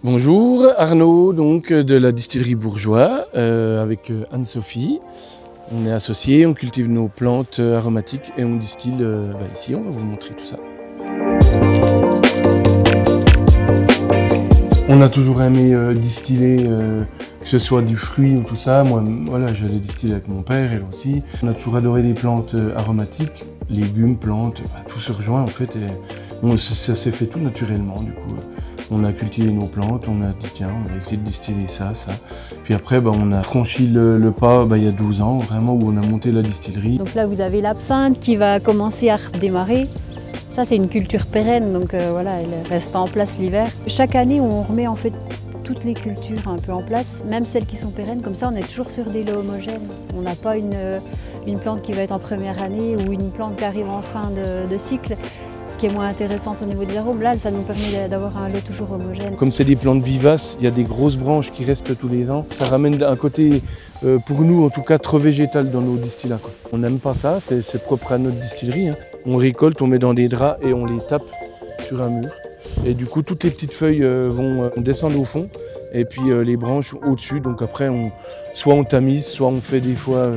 Bonjour, Arnaud donc de la distillerie Bourgeois avec Anne-Sophie. On est associés, on cultive nos plantes aromatiques et on distille ici, on va vous montrer tout ça. On a toujours aimé distiller, que ce soit du fruit ou tout ça. Moi, voilà, j'allais distiller avec mon père, elle aussi. On a toujours adoré les plantes aromatiques, légumes, plantes, tout se rejoint en fait. Et ça s'est fait tout naturellement du coup. On a cultivé nos plantes, on a dit tiens, on va essayer de distiller ça. Puis après, on a franchi le pas il y a 12 ans, vraiment, où on a monté la distillerie. Donc là, vous avez l'absinthe qui va commencer à redémarrer. Ça, c'est une culture pérenne, donc voilà, elle reste en place l'hiver. Chaque année, on remet en fait toutes les cultures un peu en place, même celles qui sont pérennes. Comme ça, on est toujours sur des lots homogènes. On n'a pas une plante qui va être en première année ou une plante qui arrive en fin de cycle, qui est moins intéressante au niveau des arômes. Là, ça nous permet d'avoir un lot toujours homogène. Comme c'est des plantes vivaces, il y a des grosses branches qui restent tous les ans. Ça ramène un côté, pour nous en tout cas, trop végétal dans nos distillats, quoi. On n'aime pas ça, c'est propre à notre distillerie, hein. On récolte, on met dans des draps et on les tape sur un mur. Et du coup, toutes les petites feuilles vont descendre au fond et puis les branches au-dessus. Donc après, soit on tamise, soit on fait des fois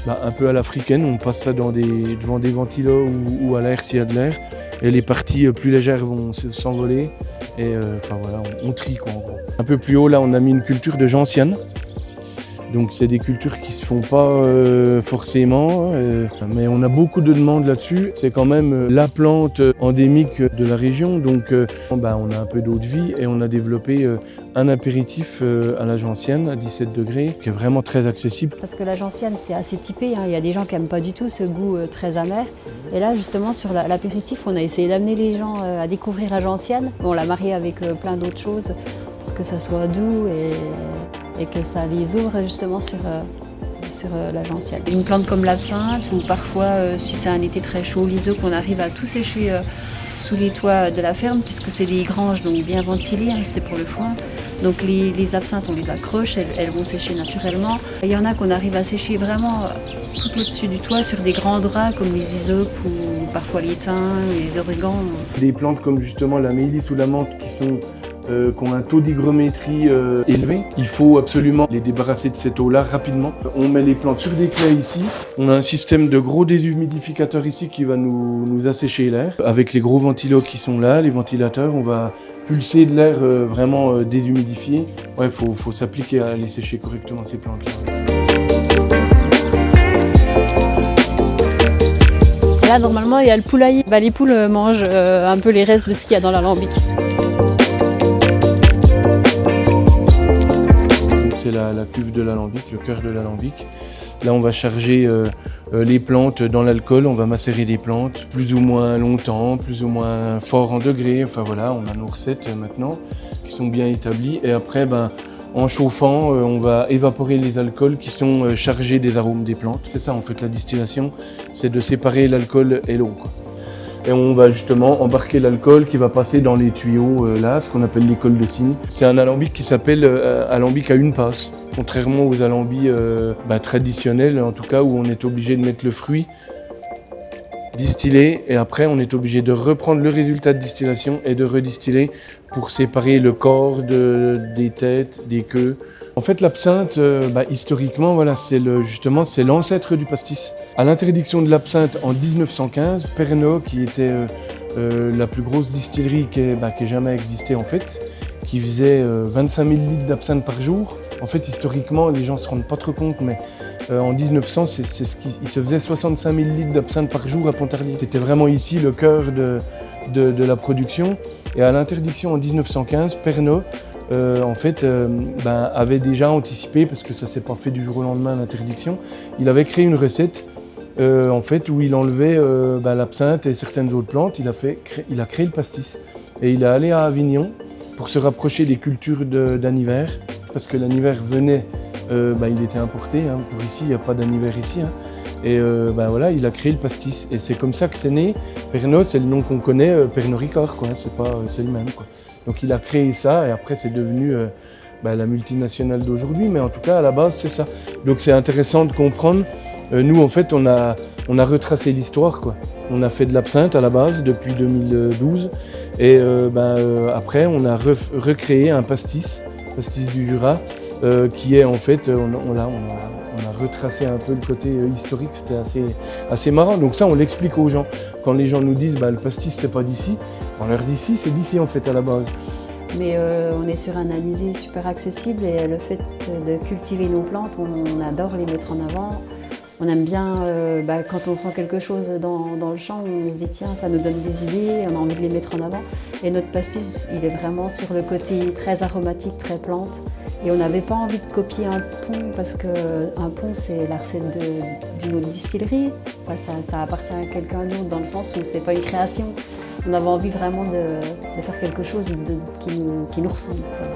un peu à l'africaine. On passe ça devant des ventilos ou à l'air s'il y a de l'air. Et les parties plus légères vont s'envoler. Et voilà, on trie quoi en gros. Un peu plus haut, là, on a mis une culture de gentiane. Donc c'est des cultures qui se font pas forcément, mais on a beaucoup de demandes là-dessus. C'est quand même la plante endémique de la région, donc on a un peu d'eau de vie et on a développé un apéritif à la gentiane à 17 degrés qui est vraiment très accessible. Parce que la gentiane, c'est assez typé, hein. Il y a des gens qui n'aiment pas du tout ce goût très amer. Et là, justement, sur l'apéritif, on a essayé d'amener les gens à découvrir la gentiane. On l'a mariée avec plein d'autres choses pour que ça soit doux et que ça les ouvre justement sur la gentiane. Une plante comme l'absinthe ou parfois, si c'est un été très chaud, l'iso, qu'on arrive à tout sécher sous les toits de la ferme puisque c'est des granges donc bien ventilées, hein, c'était pour le foin. Donc les absinthes, on les accroche, elles vont sécher naturellement. Il y en a qu'on arrive à sécher vraiment tout au-dessus du toit sur des grands draps comme les isopes ou parfois les thym, les origans. Des plantes comme justement la mélisse ou la menthe qui ont un taux d'hygrométrie élevé. Il faut absolument les débarrasser de cette eau-là rapidement. On met les plantes sur des claies ici. On a un système de gros déshumidificateurs ici qui va nous assécher l'air. Avec les gros ventilos qui sont là, les ventilateurs, on va pulser de l'air vraiment déshumidifié. Ouais, faut s'appliquer à les sécher correctement ces plantes-là. Là, normalement, il y a le poulailler. Les poules mangent un peu les restes de ce qu'il y a dans l'alambic. C'est la cuve de l'alambic, le cœur de l'alambic. Là, on va charger les plantes dans l'alcool, on va macérer des plantes plus ou moins longtemps, plus ou moins fort en degrés. Enfin voilà, on a nos recettes maintenant qui sont bien établies. Et après, en chauffant, on va évaporer les alcools qui sont chargés des arômes des plantes. C'est ça en fait la distillation, c'est de séparer l'alcool et l'eau, quoi. Et on va justement embarquer l'alcool qui va passer dans les tuyaux là, ce qu'on appelle les cols de cygne. C'est un alambic qui s'appelle alambic à une passe, contrairement aux alambics traditionnels, en tout cas où on est obligé de mettre le fruit distillé et après on est obligé de reprendre le résultat de distillation et de redistiller pour séparer le corps des têtes, des queues. En fait, l'absinthe, historiquement, voilà, c'est l'ancêtre du pastis. À l'interdiction de l'absinthe en 1915, Pernod, qui était la plus grosse distillerie qui ait jamais existé en fait, qui faisait 25 000 litres d'absinthe par jour. En fait, historiquement, les gens ne se rendent pas trop compte, mais en 1900, il se faisait 65 000 litres d'absinthe par jour à Pontarlier. C'était vraiment ici le cœur de la production. Et à l'interdiction en 1915, Pernod, avait déjà anticipé, parce que ça ne s'est pas fait du jour au lendemain l'interdiction, il avait créé une recette où il enlevait l'absinthe et certaines autres plantes, il a créé le pastis. Et il est allé à Avignon pour se rapprocher des cultures d'aniver, parce que l'aniver venait, il était importé, hein, pour ici, il n'y a pas d'aniver ici. Hein. Et voilà, il a créé le pastis. Et c'est comme ça que c'est né. Pernod, c'est le nom qu'on connaît, Pernod Ricard, quoi. C'est le même, quoi. Donc il a créé ça et après c'est devenu la multinationale d'aujourd'hui, mais en tout cas à la base c'est ça. Donc c'est intéressant de comprendre. Nous en fait on a retracé l'histoire, quoi. On a fait de l'absinthe à la base depuis 2012 et après on a recréé un pastis du Jura qui est en fait, on a retracé un peu le côté historique, c'était assez marrant. Donc ça on l'explique aux gens. Quand les gens nous disent le pastis c'est pas d'ici, on leur dit si, c'est d'ici en fait à la base. Mais on est sur un alizé super accessible et le fait de cultiver nos plantes, on adore les mettre en avant. On aime bien, quand on sent quelque chose dans le champ, on se dit tiens, ça nous donne des idées, on a envie de les mettre en avant. Et notre pastis, il est vraiment sur le côté très aromatique, très plante. Et on n'avait pas envie de copier un pont parce qu'un pont, c'est la recette d'une autre distillerie. Enfin, ça appartient à quelqu'un d'autre dans le sens où c'est pas une création. On avait envie vraiment de faire quelque chose qui nous ressemble. Voilà.